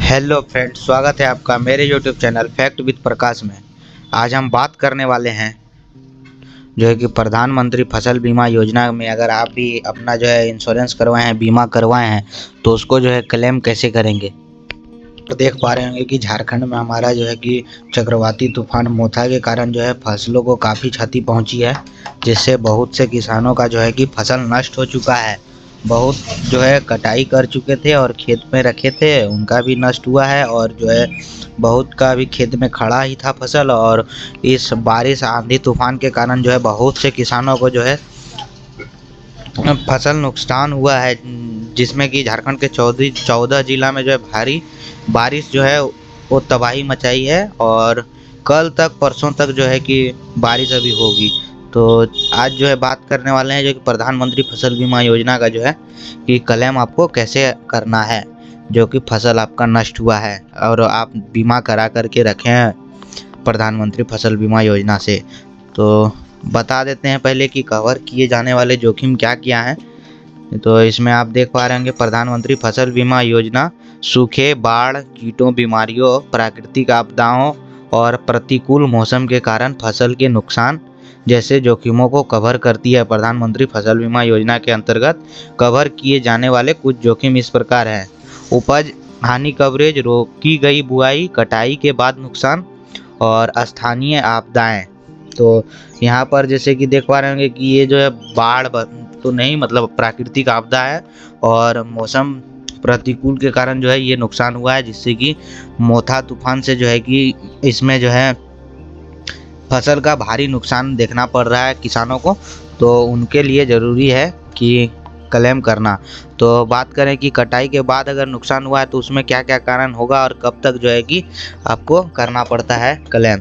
Hello friends, स्वागत है आपका मेरे यूट्यूब चैनल फैक्ट विद प्रकाश में। आज हम बात करने वाले हैं जो है कि प्रधानमंत्री फसल बीमा योजना में अगर आप भी अपना जो है इंश्योरेंस करवाए हैं, बीमा करवाए हैं, तो उसको जो है क्लेम कैसे करेंगे। तो देख पा रहे होंगे कि झारखंड में हमारा जो है कि चक्रवाती तूफान मोथा के कारण जो है फसलों को काफ़ी क्षति पहुंची है, जिससे बहुत से किसानों का जो है कि फसल नष्ट हो चुका है। बहुत जो है कटाई कर चुके थे और खेत में रखे थे, उनका भी नष्ट हुआ है। और जो है बहुत का भी खेत में खड़ा ही था फसल। और इस बारिश आंधी तूफान के कारण जो है बहुत से किसानों को जो है फसल नुकसान हुआ है, जिसमें कि झारखंड के 14 जिला में जो है भारी बारिश जो है वो तबाही मचाई है। और कल तक परसों तक जो है कि बारिश अभी होगी। तो आज जो है बात करने वाले हैं जो कि प्रधानमंत्री फसल बीमा योजना का जो है कि क्लेम आपको कैसे करना है, जो कि फसल आपका नष्ट हुआ है और आप बीमा करा करके रखे हैं प्रधानमंत्री फसल बीमा योजना से। तो बता देते हैं पहले कि कवर किए जाने वाले जोखिम क्या क्या हैं। तो इसमें आप देख पा रहे होंगे प्रधानमंत्री फसल बीमा योजना सूखे, बाढ़, कीटों, बीमारियों, प्राकृतिक आपदाओं और प्रतिकूल मौसम के कारण फसल के नुकसान जैसे जोखिमों को कवर करती है। प्रधानमंत्री फसल बीमा योजना के अंतर्गत कवर किए जाने वाले कुछ जोखिम इस प्रकार हैं: उपज हानि कवरेज, रोकी गई बुआई, कटाई के बाद नुकसान और स्थानीय आपदाएं। तो यहाँ पर जैसे कि देख पा रहे होंगे कि ये जो है बाढ़ तो नहीं, मतलब प्राकृतिक आपदा है और मौसम प्रतिकूल के कारण जो है ये नुकसान हुआ है, जिससे कि मोथा तूफान से जो है कि इसमें जो है फसल का भारी नुकसान देखना पड़ रहा है किसानों को। तो उनके लिए ज़रूरी है कि क्लेम करना। तो बात करें कि कटाई के बाद अगर नुकसान हुआ है तो उसमें क्या क्या कारण होगा और कब तक जो है कि आपको करना पड़ता है क्लेम।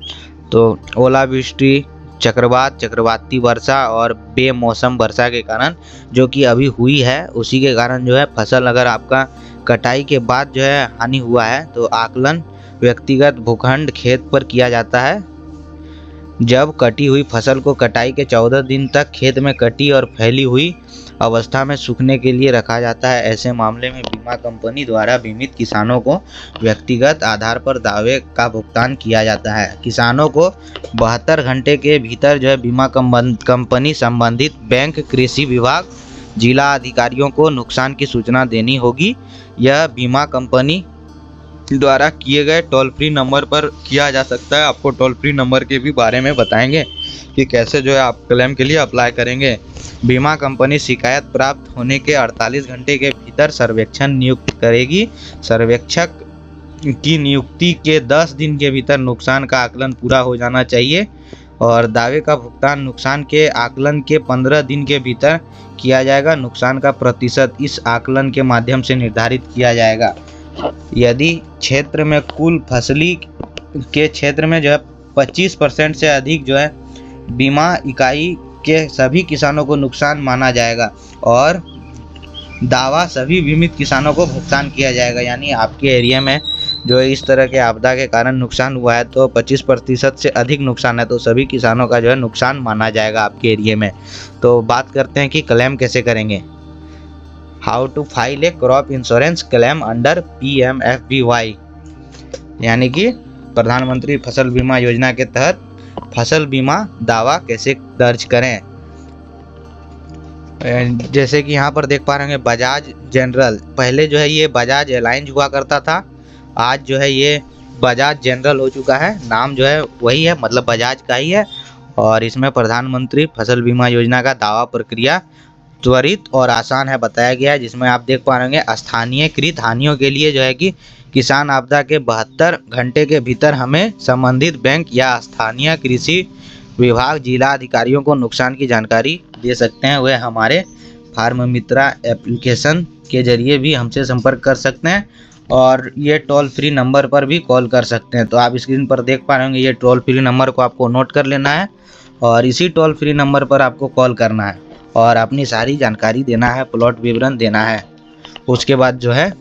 तो ओलावृष्टि, चक्रवात, चक्रवाती वर्षा और बेमौसम वर्षा के कारण जो कि अभी हुई है, उसी के कारण जो है फसल अगर आपका कटाई के बाद जो है हानि हुआ है तो आकलन व्यक्तिगत भूखंड खेत पर किया जाता है। जब कटी हुई फसल को कटाई के 14 दिन तक खेत में कटी और फैली हुई अवस्था में सूखने के लिए रखा जाता है। ऐसे मामले में बीमा कंपनी द्वारा बीमित किसानों को व्यक्तिगत आधार पर दावे का भुगतान किया जाता है। किसानों को 72 घंटे के भीतर जो है बीमा कंपनी, संबंधित बैंक, कृषि विभाग, जिला अधिकारियों को नुकसान की सूचना देनी होगी। यह बीमा कंपनी द्वारा किए गए टोल फ्री नंबर पर किया जा सकता है। आपको टोल फ्री नंबर के भी बारे में बताएंगे कि कैसे जो है आप क्लेम के लिए अप्लाई करेंगे। बीमा कंपनी शिकायत प्राप्त होने के 48 घंटे के भीतर सर्वेक्षण नियुक्त करेगी। सर्वेक्षक की नियुक्ति के 10 दिन के भीतर नुकसान का आकलन पूरा हो जाना चाहिए और दावे का भुगतान नुकसान के आकलन के 15 दिन के भीतर किया जाएगा। नुकसान का प्रतिशत इस आकलन के माध्यम से निर्धारित किया जाएगा। यदि क्षेत्र में कुल फसली के क्षेत्र में जो है 25% से अधिक जो है बीमा इकाई के सभी किसानों को नुकसान माना जाएगा और दावा सभी बीमित किसानों को भुगतान किया जाएगा। यानी आपके एरिया में जो इस तरह के आपदा के कारण नुकसान हुआ है तो 25% से अधिक नुकसान है तो सभी किसानों का जो है नुकसान माना जाएगा आपके एरिया में। तो बात करते हैं कि क्लेम कैसे करेंगे। How to file a crop insurance claim under PMFBY, यानी कि प्रधानमंत्री फसल बीमा योजना के तहत फसल बीमा दावा कैसे दर्ज करें। जैसे कि यहाँ पर देख पा रहे हैं बजाज जनरल, पहले जो है ये बजाज एलायंस हुआ करता था, आज जो है ये बजाज जनरल हो चुका है। नाम जो है वही है, मतलब बजाज का ही है। और इसमें प्रधानमंत्री फसल बीमा योजना का दावा प्रक्रिया त्वरित और आसान है बताया गया है, जिसमें आप देख पा रहे हैं स्थानीयकृत हानियों के लिए जो है कि किसान आपदा के 72 घंटे के भीतर हमें संबंधित बैंक या स्थानीय कृषि विभाग, जिला अधिकारियों को नुकसान की जानकारी दे सकते हैं। वे हमारे फार्म मित्रा एप्लीकेशन के जरिए भी हमसे संपर्क कर सकते हैं और ये टोल फ्री नंबर पर भी कॉल कर सकते हैं। तो आप स्क्रीन पर देख पा रहे होंगे ये टोल फ्री नंबर को आपको नोट कर लेना है और इसी टोल फ्री नंबर पर आपको कॉल करना है और अपनी सारी जानकारी देना है, प्लॉट विवरण देना है। उसके बाद जो है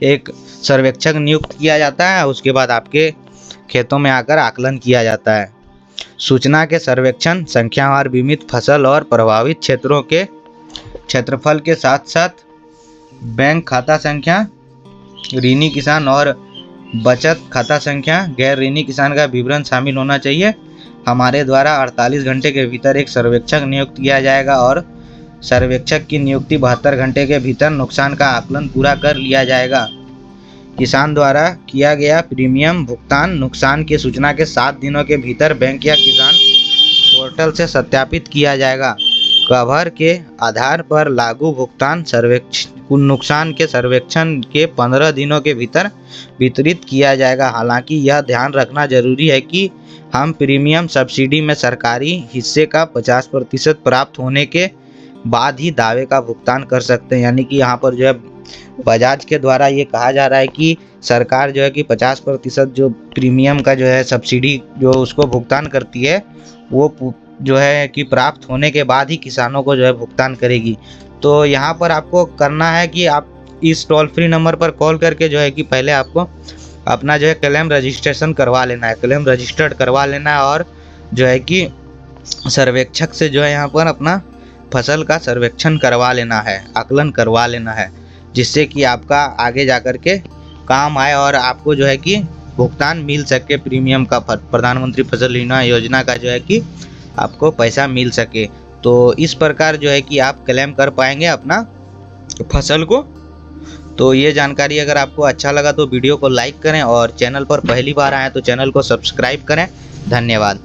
एक सर्वेक्षक नियुक्त किया जाता है, उसके बाद आपके खेतों में आकर आकलन किया जाता है। सूचना के सर्वेक्षण संख्यावार बीमित फसल और प्रभावित क्षेत्रों के क्षेत्रफल के साथ साथ बैंक खाता संख्या, ऋणी किसान और बचत खाता संख्या, गैर ऋणी किसान का विवरण शामिल होना चाहिए। हमारे द्वारा 48 घंटे के भीतर एक सर्वेक्षक नियुक्त किया जाएगा और सर्वेक्षक की नियुक्ति 72 घंटे के भीतर नुकसान का आकलन पूरा कर लिया जाएगा। किसान द्वारा किया गया प्रीमियम भुगतान नुकसान की सूचना के 7 दिनों के भीतर बैंक या किसान पोर्टल से सत्यापित किया जाएगा। कवर के आधार पर लागू भुगतान नुकसान के सर्वेक्षण के 15 दिनों के भीतर वितरित किया जाएगा। हालांकि यह ध्यान रखना जरूरी है कि हम प्रीमियम सब्सिडी में सरकारी हिस्से का 50% प्राप्त होने के बाद ही दावे का भुगतान कर सकते हैं। यानी कि यहाँ पर जो है बजाज के द्वारा ये कहा जा रहा है कि सरकार जो है कि 50% जो प्रीमियम का जो है सब्सिडी जो उसको भुगतान करती है वो जो है कि प्राप्त होने के बाद ही किसानों को जो है भुगतान करेगी। तो यहाँ पर आपको करना है कि आप इस टोल फ्री नंबर पर कॉल करके जो है कि पहले आपको अपना जो है क्लेम रजिस्ट्रेशन करवा लेना है, क्लेम रजिस्टर्ड करवा लेना है और जो है कि सर्वेक्षक से जो है यहाँ पर अपना फसल का सर्वेक्षण करवा लेना है, आकलन करवा लेना है, जिससे कि आपका आगे जा कर के काम आए और आपको जो है कि भुगतान मिल सके प्रीमियम का, प्रधानमंत्री फसल बीमा योजना का जो है कि आपको पैसा मिल सके। तो इस प्रकार जो है कि आप क्लेम कर पाएंगे अपना फसल को। तो ये जानकारी अगर आपको अच्छा लगा तो वीडियो को लाइक करें और चैनल पर पहली बार आए तो चैनल को सब्सक्राइब करें। धन्यवाद।